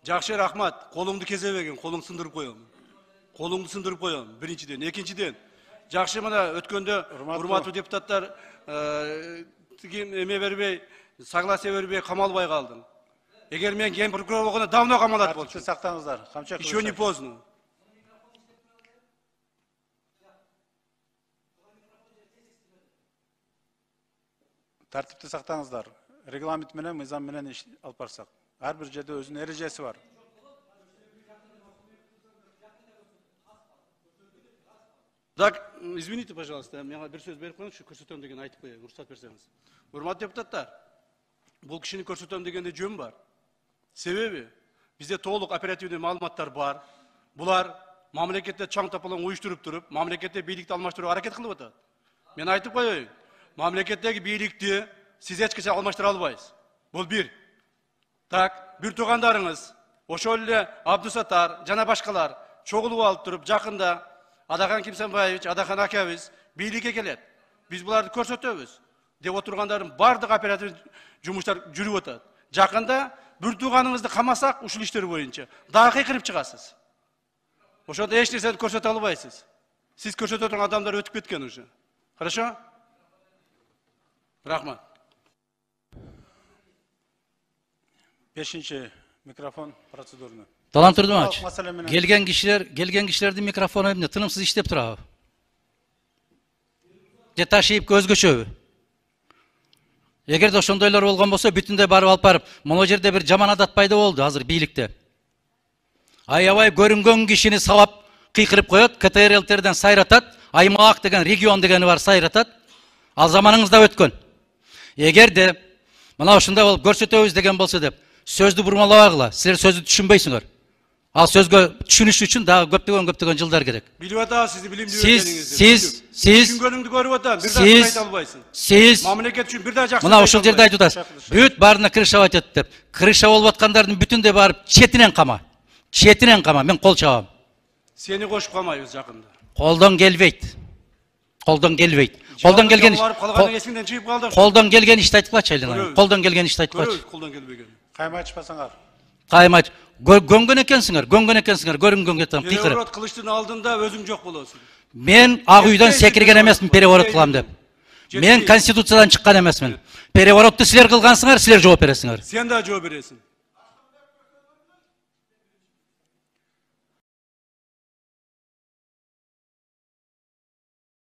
Жақшы рахмат. Қолыңды кесе берген, қолың сындырып қоямын. Қолыңды сындырып қоямын. Біріншіден, екіншіден. Жақшы мына өткенде урматтуу депутаттар эме бербей, согласие бербей камалбай калдың. Эгер мен ген прокурор болгондо давно камалат болчу. Сактаңыздар. Еще не поздно. Тартипти сактаңыздар. Регламент менен, мыйзам менен иш алып барсак. Ар бир жерде өзүнүн эрежеси бар. Так, извините, пожалуйста, мен bir сөз берип коюңузчу, көрсөтөм деген айтып коеюн, уруксат берсеңиз. Урматтуу депутаттар, бул кишини көрсөтөм дегенде жөн бар. Себеби бизде толук оперативдүү маалыматтар бар. Булар мамлекетте чаң тапалаң уюштуруп туруп, мамлекетте бийликти алмаштырууга аракет кылып атат. Мен айтып коеюн, мамлекеттеги бийликти сиз эч качан алмаштыра албайсыз. Бул бир. Так, бир туугандарыңыз, ошол эле Абдусаттар жана башкалар чогулуп алып туруп, жакында Адахан Кимсенбаевич, Адахан акабыз бийликке келет. Биз буларды көрсөтөбүз деп отургандардын бардык оператив жумуштар жүрүп атат. Жакында бир тууганыңызды камасак ушул иштер боюнча дагы кыйкырып чыгасыз. Ошондо эч нерсени көрсөтө албайсыз. Сиз көрсөтө турган адамдар өтүп кеткен уже. Хорошо? Рахмат. 5-ші микрофон процедурны. Талан Турдумович, келген кишилердин микрофону эмне тынымсыз иштеп турабы? Же ташыйып өзгөчөбү? Эгерде ошондойлор болгон болсо, бүтүндөй барып алып барып, могу жерде бир жаман адат пайда болду азыр бийликте. Аябай көрүнгөн кишини салап кыйкырып коет, КТРЛтерден сайратат, аймак деген, регион дегени бар сайратат. Ал заманыңызда өткөн. Эгерде мына ушундай болуп көрсөтөбүз деген болсо деп, сөздү бурмалабагыла, силер сөздү түшүнбөйсүңөр. Ал сөзгө түшүнүш үчүн дагы көптөгөн жылдар керек. Билип атабыз сизди билимдүү экениңизди. Сиз түшүнгөнүңдү көрүп атам, бир дагы айта албайсың. Сиз мамлекет үчүн бир дагы жакшы. Мына ушул жерде айтып атасыз. Бүт баарына крышавать этип деп. Крыша болуп аткандардын бүтүндөй барып четинен кама. Четинен кама, мен кол чабам. Сени кошуп камайбыз жакында. Колдон келбейт. Колдон келбейт. Колдон келген ишти айтып чайланайын. Колдон келген ишти айтып калчы. Колдон келбеген. Кайма ачпасаңар. Каймач, гөнгөн экенсиңер, көрүнгөн кетем, кыйкырып. Переворот кылыштын алдында өзүң жок болосуң. Мен ак үйдөн секирген эмесмин, переворот кылам деп. Мен конституциядан чыккан эмесмин. Переворотту силер кылгансыңар, силер жооп бересиңер. Сен да жооп бересиң.